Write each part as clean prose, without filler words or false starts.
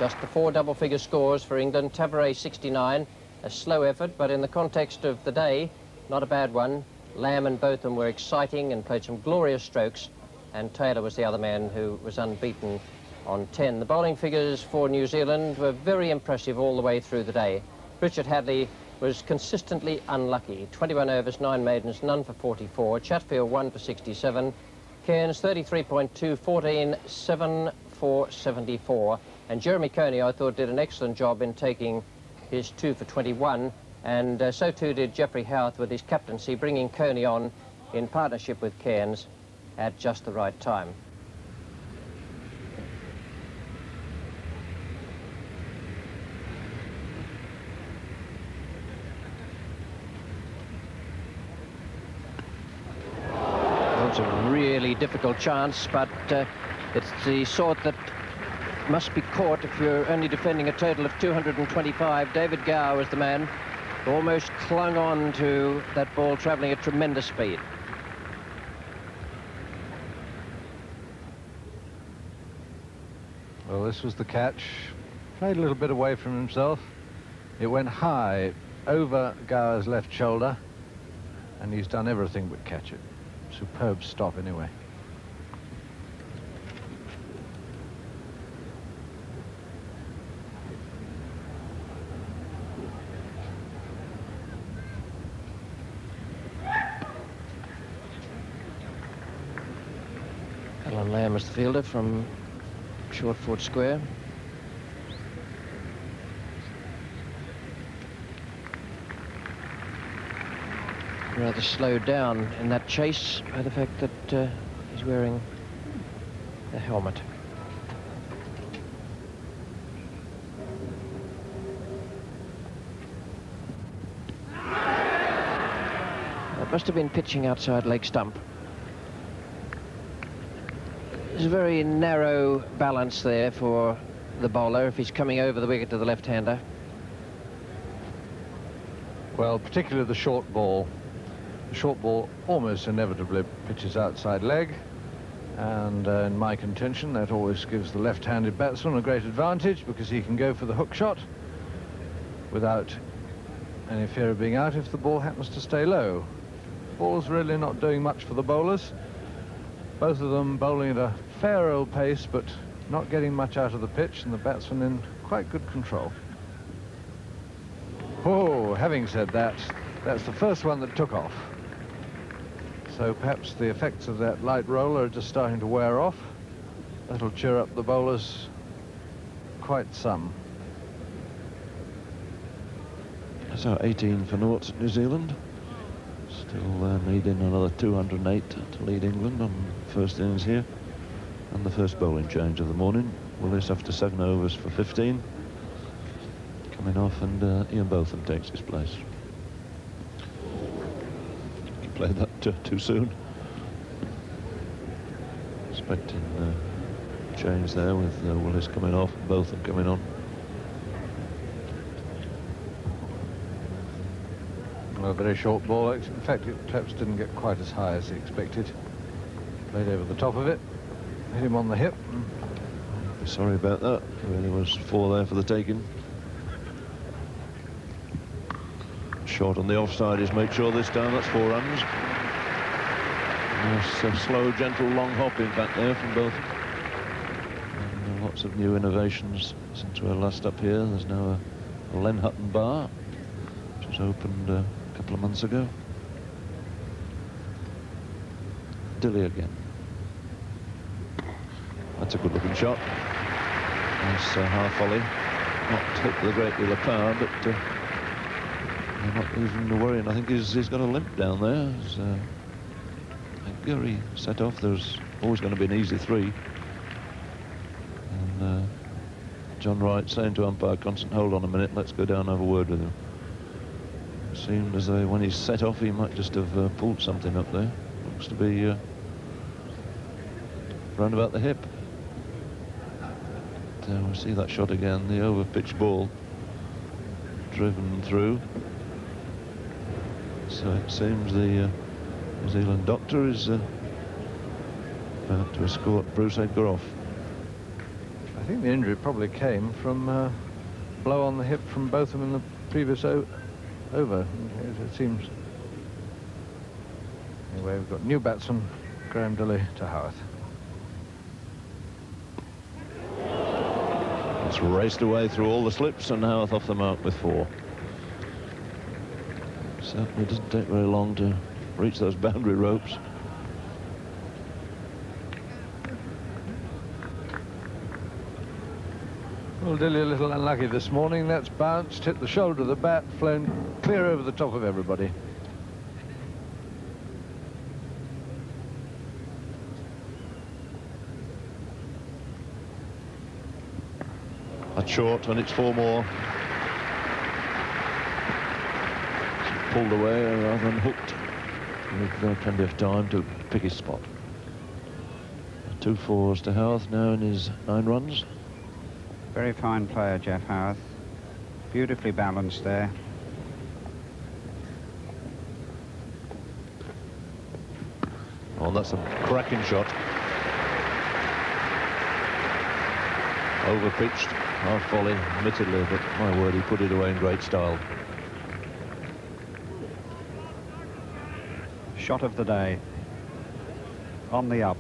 Just the 4 double-figure scores for England. Tavares 69, a slow effort, but in the context of the day, not a bad one. Lamb and Botham were exciting and played some glorious strokes, and Taylor was the other man who was unbeaten on 10. The bowling figures for New Zealand were very impressive all the way through the day. Richard Hadley was consistently unlucky. 21 overs, 9 maidens, none for 44. Chatfield 1 for 67. Cairns 33.2, 14, 7 for 74. And Jeremy Coney, I thought, did an excellent job in taking his 2 for 21. And so too did Geoffrey Howarth with his captaincy, bringing Coney on in partnership with Cairns at just the right time. It's a really difficult chance, but it's the sort that must be caught if you're only defending a total of 225. David Gower was the man who almost clung on to that ball travelling at tremendous speed. Well, this was the catch. Played a little bit away from himself. It went high over Gower's left shoulder, and he's done everything but catch it. Superb stop anyway. Alan Lamb is the fielder from Shortford Square. Rather slowed down in that chase by the fact that he's wearing a helmet. That must have been pitching outside leg stump. There's a very narrow balance there for the bowler if he's coming over the wicket to the left-hander. Well, particularly the short ball. The short ball almost inevitably pitches outside leg, and in my contention that always gives the left-handed batsman a great advantage because he can go for the hook shot without any fear of being out if the ball happens to stay low. The ball's really not doing much for the bowlers. Both of them bowling at a fair old pace but not getting much out of the pitch, and the batsman in quite good control. Oh, having said that, that's the first one that took off. So perhaps the effects of that light roller are just starting to wear off. That'll cheer up the bowlers quite some. So 18 for naught, New Zealand. Still needing another 208 to lead England on first innings here. And the first bowling change of the morning. Willis after 7 overs for 15. Coming off, and Ian Botham takes his place. Played that too soon. Expecting change there with Willis coming off and Botham coming on. Well, a very short ball. In fact, it perhaps didn't get quite as high as he expected. Played over the top of it, hit him on the hip. Sorry about that. Really was 4 there for the taking. Short on the offside is make sure this time. That's 4 runs. Nice slow, gentle, long hop in fact there from both. And lots of new innovations since we were last up here. There's now a Len Hutton bar, which was opened a couple of months ago. Dilly again. That's a good looking shot. Nice half volley. Not hit with a great deal of power, but not even worrying. I think he's got a limp down there. As, I think Gary set off. There's always going to be an easy 3. And John Wright saying to umpire Constant, hold on a minute, let's go down and have a word with him. It seemed as though when he's set off, he might just have pulled something up there. Looks to be round about the hip. We'll see that shot again, the over-pitched ball driven through. So it seems the New Zealand doctor is about to escort Bruce Edgar off. I think the injury probably came from a blow on the hip from Botham in the previous over. It seems. Anyway, we've got new batsman Graham Dilley to Howarth. It's raced away through all the slips, and Howarth off the mark with 4. Certainly doesn't take very long to reach those boundary ropes. Well, Dilley a little unlucky this morning. That's bounced, hit the shoulder of the bat, flown clear over the top of everybody. That's short, and it's 4 more. Pulled away rather than hooked, with plenty of time to pick his spot. 2 4s to Howarth now in his 9 runs. Very fine player, Jeff Howarth. Beautifully balanced there. Oh, that's a cracking shot. Overpitched, half volley, admittedly, but my word, he put it away in great style. Shot of the day. On the up.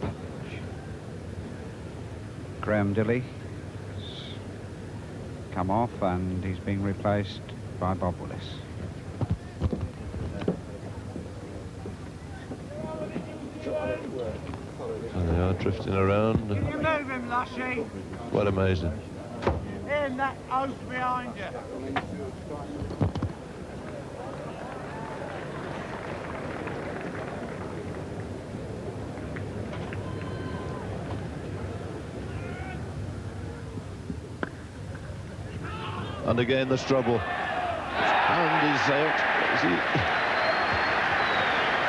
Graham Dilley has come off, and he's being replaced by Bob Willis. And they are drifting around. Can you move him, Lushy? Quite amazing. In that house behind you. And again the struggle. And he's out. Is he?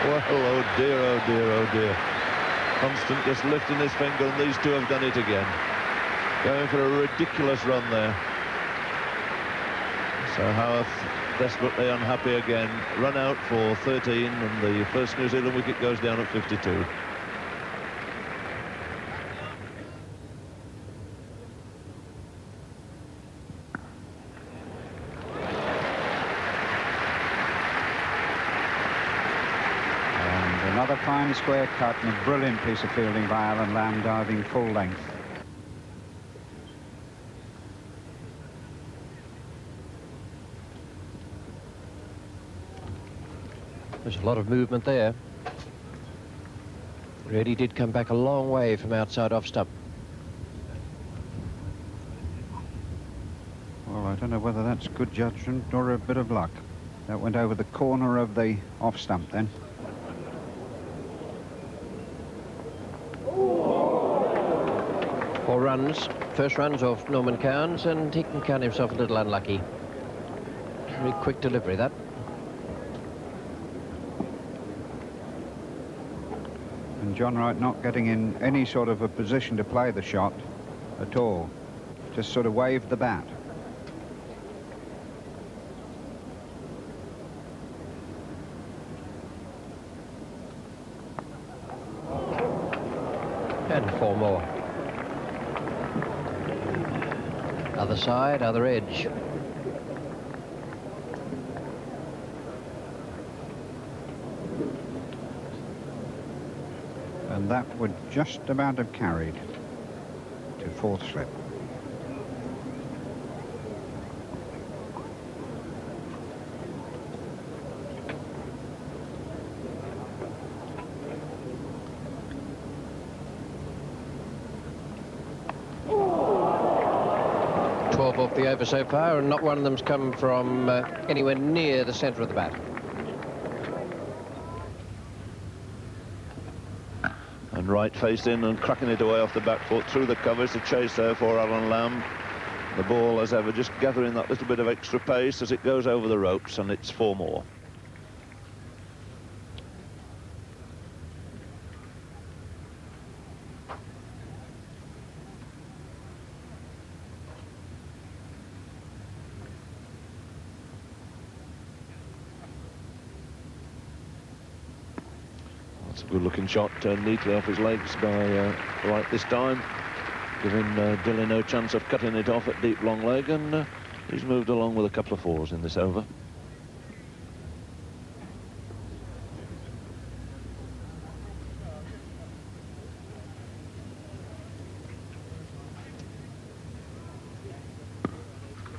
Well, oh dear, oh dear, oh dear. Constant just lifting his finger, and these two have done it again. Going for a ridiculous run there. So Howarth desperately unhappy again. Run out for 13, and the first New Zealand wicket goes down at 52. Another fine square cut and a brilliant piece of fielding by Alan Lamb, diving full length. There's a lot of movement there. Really did come back a long way from outside off stump. Well, I don't know whether that's good judgment or a bit of luck. That went over the corner of the off stump then. Four runs, first runs off Norman Cowans, and he can count himself a little unlucky. Very quick delivery, that. And John Wright not getting in any sort of a position to play the shot at all. Just sort of waved the bat. And four more. Other side, other edge. And that would just about have carried to fourth slip. Off the over so far, and not one of them's come from anywhere near the centre of the bat. And Wright faced in and cracking it away off the back foot through the covers. The chase there for Alan Lamb. The ball, as ever, just gathering that little bit of extra pace as it goes over the ropes, and it's four more. That's a good-looking shot, turned neatly off his legs by Wright this time. giving Dilly no chance of cutting it off at deep long leg, and he's moved along with a couple of fours in this over.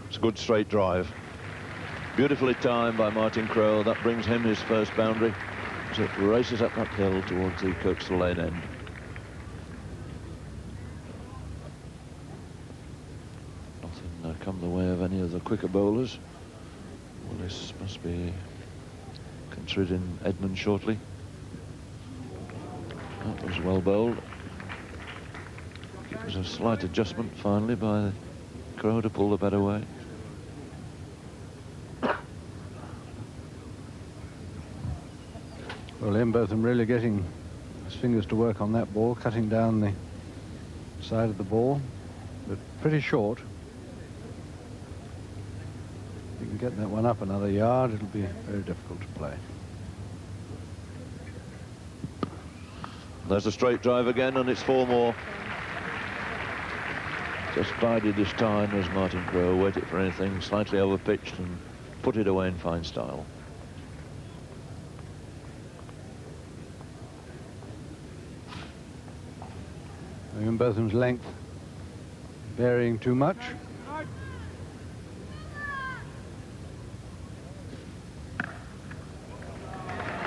It's a good straight drive. Beautifully timed by Martin Crowe. That brings him his first boundary as it races up that hill towards the Kirkstall Lane end. Nothing come the way of any of the quicker bowlers. Willis must be considering Edmund shortly. That was well bowled. It was a slight adjustment finally by Crowe to pull the bat away. Well, Ian Botham really getting his fingers to work on that ball, cutting down the side of the ball, but pretty short. If you can get that one up another yard, it'll be very difficult to play. There's a straight drive again, and it's 4 more. Just bided his time as Martin Crowe waited for anything, slightly overpitched and put it away in fine style. Ian Botham's length varying too much.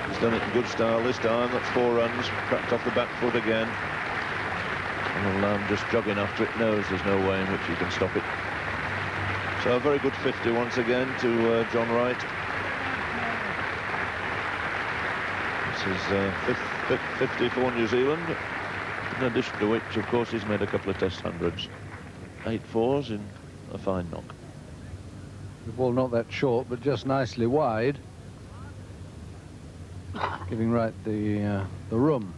He's done it in good style this time. That's 4 runs, cracked off the back foot again. And Lamb just jogging after it, knows there's no way in which he can stop it. So a very good 50 once again to John Wright. This is fifth 50 for New Zealand. In addition to which, of course, he's made a couple of test hundreds. 8 fours in a fine knock. The ball not that short, but just nicely wide, giving Wright the room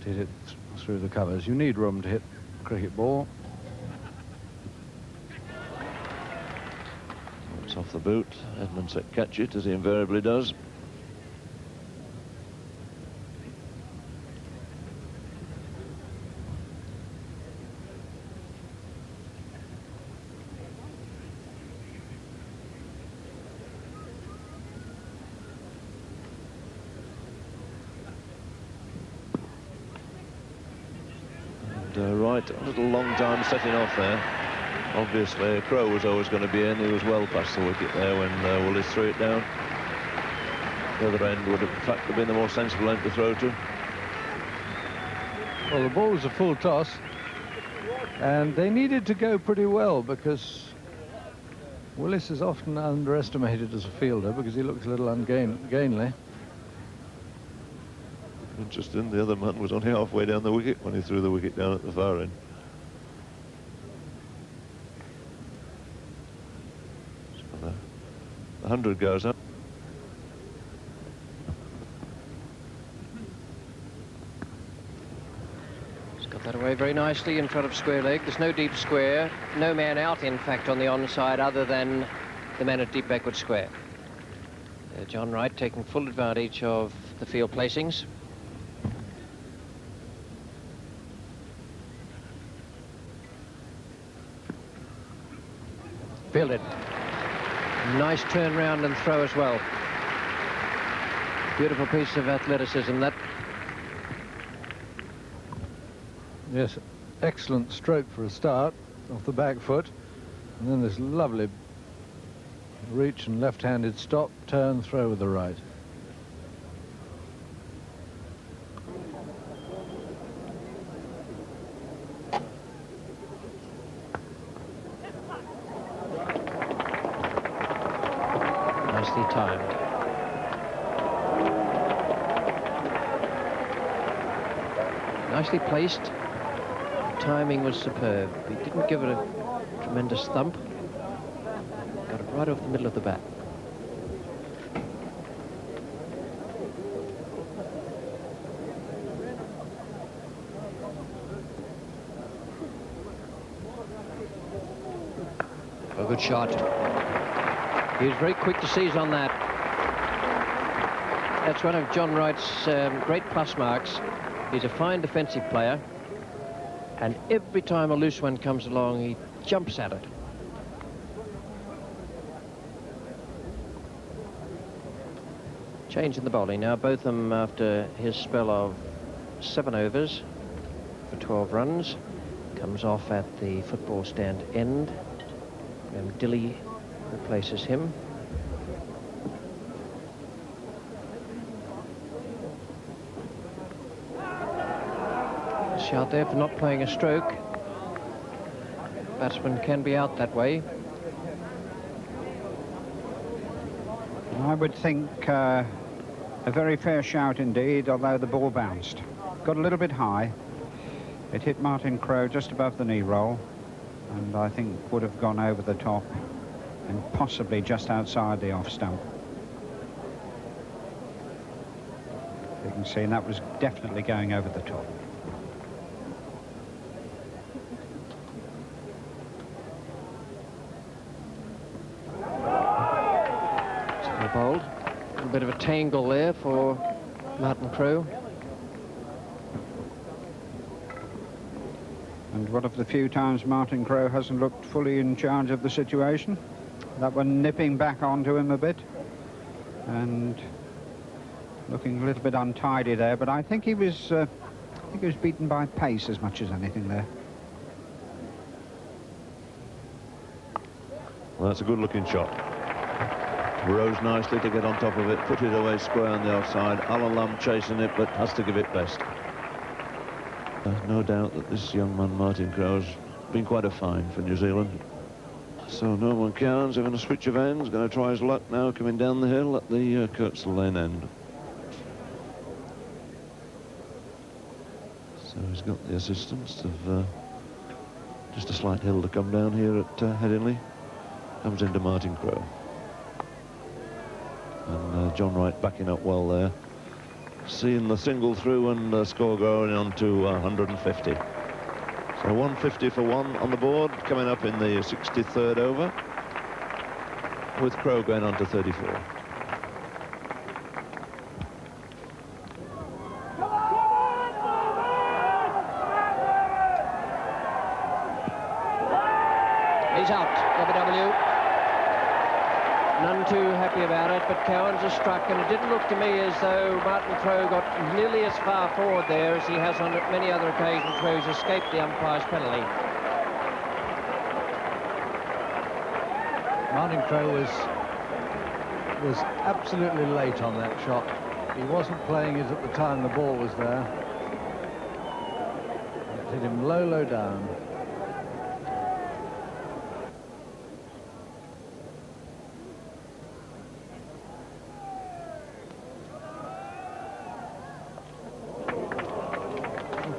to hit it through the covers. You need room to hit a cricket ball. It's off the boot. Edmund set catch it, as he invariably does. Wright, a little long time setting off there. Obviously, Crowe was always going to be in. He was well past the wicket there when Willis threw it down. The other end would, in fact, have been the more sensible end to throw to. Well, the ball was a full toss, and they needed to go pretty well because Willis is often underestimated as a fielder because he looks a little ungainly. Interesting, the other man was only halfway down the wicket when he threw the wicket down at the far end. So the 100 goes up. He's got that away very nicely in front of square leg. There's no deep square, no man out, in fact, on the onside other than the man at deep backward square. John Wright taking full advantage of the field placings. Fielded. Nice turn round and throw as well. Beautiful piece of athleticism, that. Yes, excellent stroke for a start off the back foot, and then this lovely reach and left-handed stop, turn, throw with the right. Nicely timed. Nicely placed. The timing was superb. He didn't give it a tremendous thump. Got it right off the middle of the bat. A good shot. He was very quick to seize on that. That's one of John Wright's great plus marks. He's a fine defensive player, And every time a loose one comes along, he jumps at it. Change in the bowling now. Botham, after his spell of 7 overs for 12 runs, comes off at the football stand end. And Dilly replaces him. Out there for not playing a stroke. Batsman can be out that way. I would think a very fair shout indeed, although the ball bounced. Got a little bit high. It hit Martin Crowe just above the knee roll, and I think would have gone over the top and possibly just outside the off stump. You can see that was definitely going over the top. Bowled. A little bit of a tangle there for Martin Crowe. And one of the few times Martin Crowe hasn't looked fully in charge of the situation. That one nipping back onto him a bit and looking a little bit untidy there, but I think he was beaten by pace as much as anything there. Well, that's a good looking shot. Rose nicely to get on top of it, put it away square on the offside. Alan Lamb chasing it, but has to give it best. There's no doubt that this young man, Martin Crowe's been quite a find for New Zealand. So Norman Cairns having a switch of ends, going to try his luck now coming down the hill at the Kirksall Lane end. So he's got the assistance of just a slight hill to come down here at Headingley. Comes into Martin Crowe. And John Wright backing up well there. Seeing the single through and the score going on to 150. So 150 for 1 on the board, coming up in the 63rd over, with Crowe going on to 34. He's out, WW. None too happy about it, but Cowans has struck, and it didn't look to me as though Martin Crowe got nearly as far forward there as he has on many other occasions where he's escaped the umpire's penalty. Martin Crowe was absolutely late on that shot. He wasn't playing it at the time the ball was there. It hit him low, low down.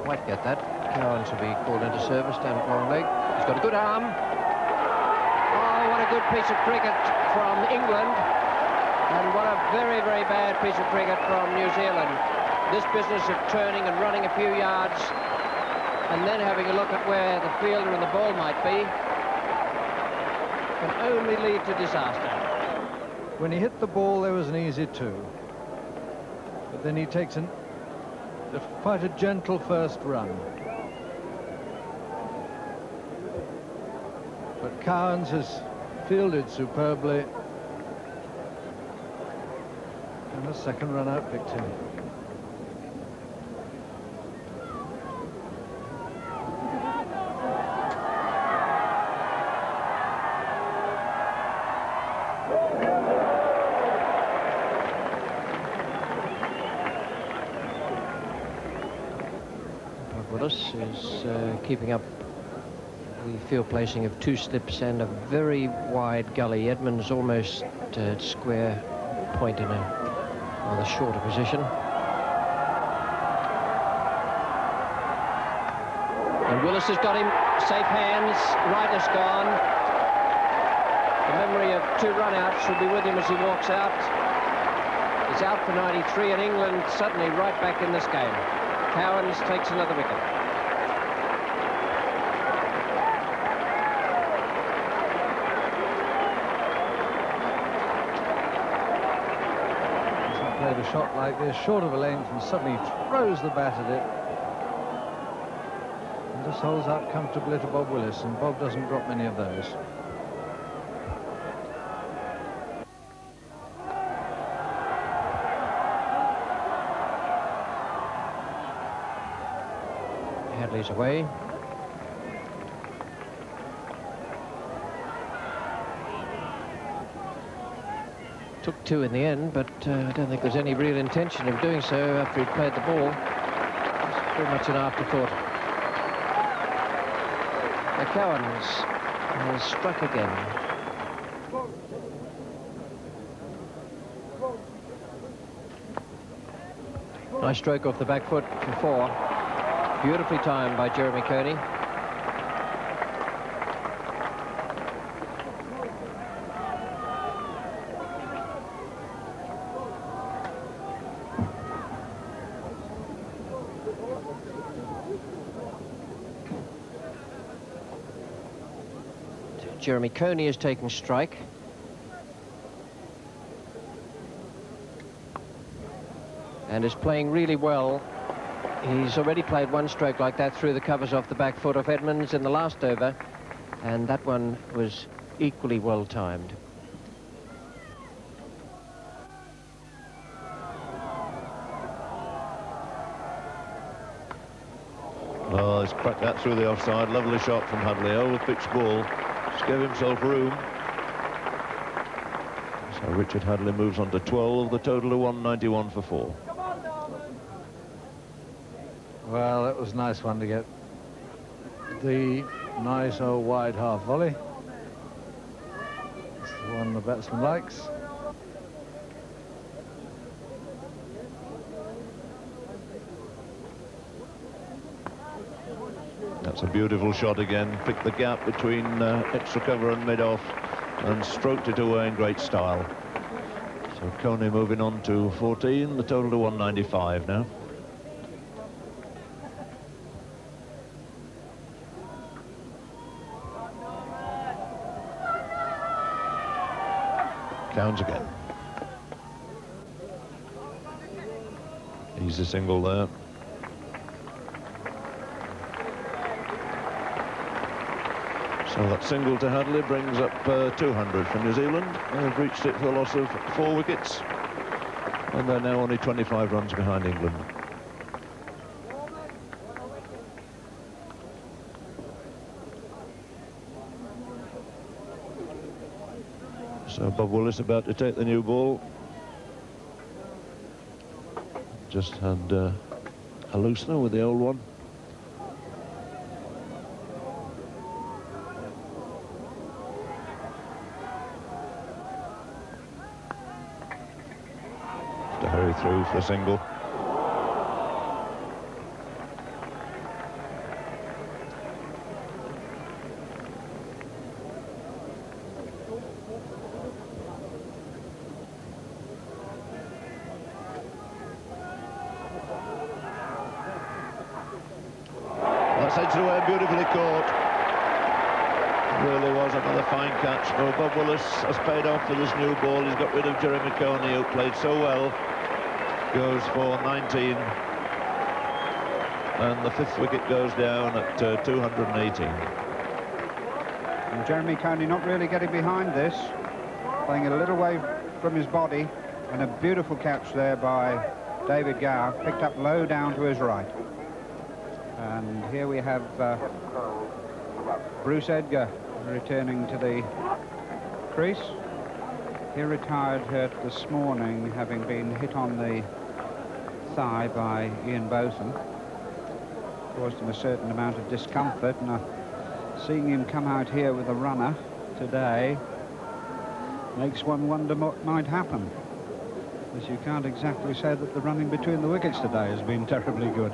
Quite get that. Cowans will be called into service down at long leg. He's got a good arm. Oh, what a good piece of cricket from England. And what a very, very bad piece of cricket from New Zealand. This business of turning and running a few yards and then having a look at where the fielder and the ball might be can only lead to disaster. When he hit the ball, there was an easy 2. But then he takes quite a gentle first run. But Cowans has fielded superbly. And the second run out picked him. Willis is keeping up the field placing of 2 slips and a very wide gully. Edmonds almost at square point in a rather shorter position. And Willis has got him. Safe hands. Wright has gone. The memory of 2 run-outs will be with him as he walks out. He's out for 93, and England suddenly right back in this game. Cowans takes another wicket. He's played a shot like this, short of a length, and suddenly throws the bat at it. And just holes out comfortably to Bob Willis, and Bob doesn't drop many of those. Hadlee's away. Took two in the end, but I don't think there's any real intention of doing so after he'd played the ball. It's very much an afterthought. McCowans has struck again. Nice stroke off the back foot for four. Beautifully timed by Jeremy Coney. Jeremy Coney is taking strike. And is playing really well. He's already played one stroke like that through the covers off the back foot of Edmonds in the last over, and that one was equally well timed. Oh, he's cracked that through the offside. Lovely shot from Hadley. Over-pitched ball. Just gave himself room. So Richard Hadley moves on to 12. The total of 191 for four. Well, that was a nice one to get. The nice old wide half volley. It's the one the batsman likes. That's a beautiful shot again. Picked the gap between extra cover and mid-off and stroked it away in great style. So Coney moving on to 14. The total to 195 now. Counts again. Easy single there. So that single to Hadley brings up 200 for New Zealand. They've reached it for a loss of 4 wickets. And they're now only 25 runs behind England. So Bob Willis about to take the new ball. Just had a loosener with the old one. To hurry through for a single. That's edged away, beautifully caught. Really was another fine catch. Well, Bob Willis has paid off for this new ball. He's got rid of Jeremy Coney, who played so well. Goes for 19. And the 5th wicket goes down at 218. And Jeremy Coney not really getting behind this. Playing it a little way from his body. And a beautiful catch there by David Gower. Picked up low down to his right. And here we have Bruce Edgar returning to the crease. He retired hurt this morning, having been hit on the thigh by Ian Botham. Caused him a certain amount of discomfort, and seeing him come out here with a runner today makes one wonder what might happen, as you can't exactly say that the running between the wickets today has been terribly good.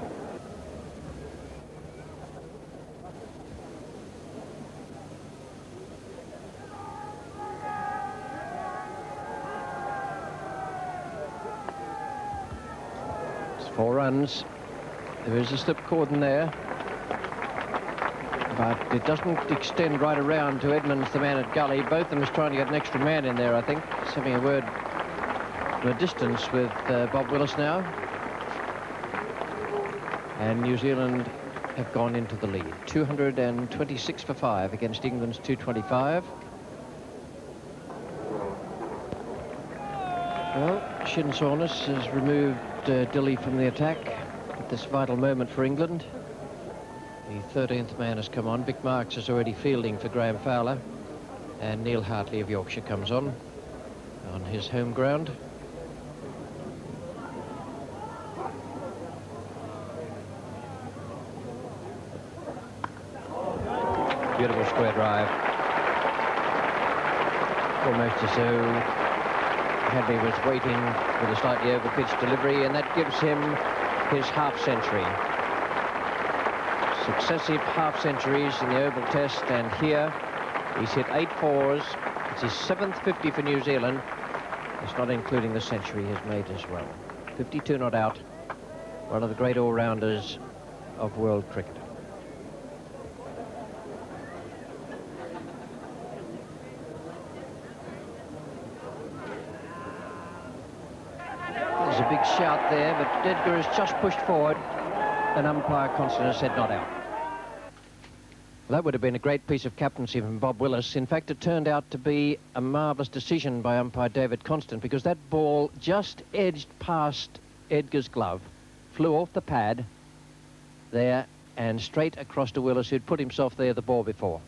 It's 4 runs. There is a slip cordon there, but it doesn't extend right around to Edmonds, the man at Gully. Both of them is trying to get an extra man in there, I think. He's having a word from a distance with Bob Willis now. And New Zealand have gone into the lead. 226 for 5 against England's 225. Well, Shin Soreness has removed Dilley from the attack at this vital moment for England. The 13th man has come on. Vic Marks is already fielding for Graham Fowler. And Neil Hartley of Yorkshire comes on his home ground. Beautiful square drive. Almost as though Hadley was waiting with a slightly over-pitched delivery, and that gives him his half-century. Successive half-centuries in the Oval Test, and here he's hit 8 fours. It's his 7th 50 for New Zealand. It's not including the century he's made as well. 52 not out. One of the great all-rounders of world cricket. There's a big shout there, but Edgar has just pushed forward, and umpire Constant has said not out. That would have been a great piece of captaincy from Bob Willis. In fact, it turned out to be a marvellous decision by umpire David Constant, because that ball just edged past Edgar's glove, flew off the pad there and straight across to Willis, who'd put himself there the ball before.